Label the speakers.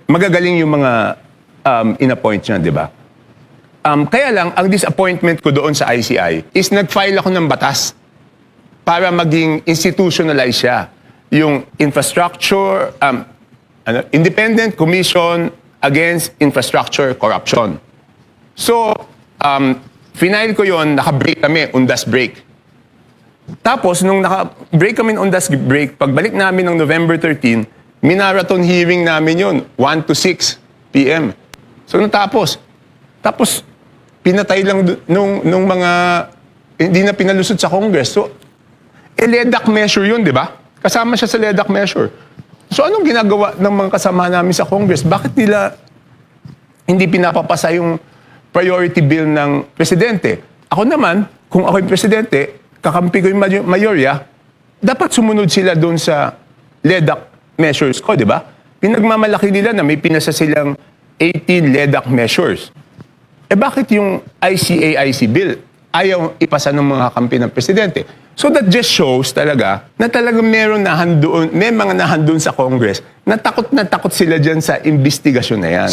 Speaker 1: magagaling yung mga in-appoint niya, di ba? Kaya lang, ang disappointment ko doon sa ICI is nag-file ako ng batas para maging institutionalize siya. Yung infrastructure, Independent Commission Against Infrastructure Corruption. So, final ko yon, naka-break kami, undas break. Tapos, nung naka-break kami ng undas break, pagbalik namin ng November 13, minarathon hearing namin yun, 1 to 6 p.m. So, natapos. Tapos, pinatay lang nung mga, hindi na pinalusot sa Congress. So, LEDAC measure yun, di ba? Kasama siya sa LEDAC measure. So, anong ginagawa ng mga kasama namin sa Congress? Bakit nila hindi pinapapasa yung priority bill ng presidente? Ako naman, kung ako yung presidente, kakampi ko yung mayorya, dapat sumunod sila doon sa LEDAC measures ko, di ba? Pinagmamalaki nila na may pinasa silang 18 LEDAC measures. Eh bakit yung ICAIC bill ayaw ipasa ng mga kampi ng presidente? So that just shows talaga na talagang may mga nahandoon sa Congress na takot sila dyan sa investigasyon na yan.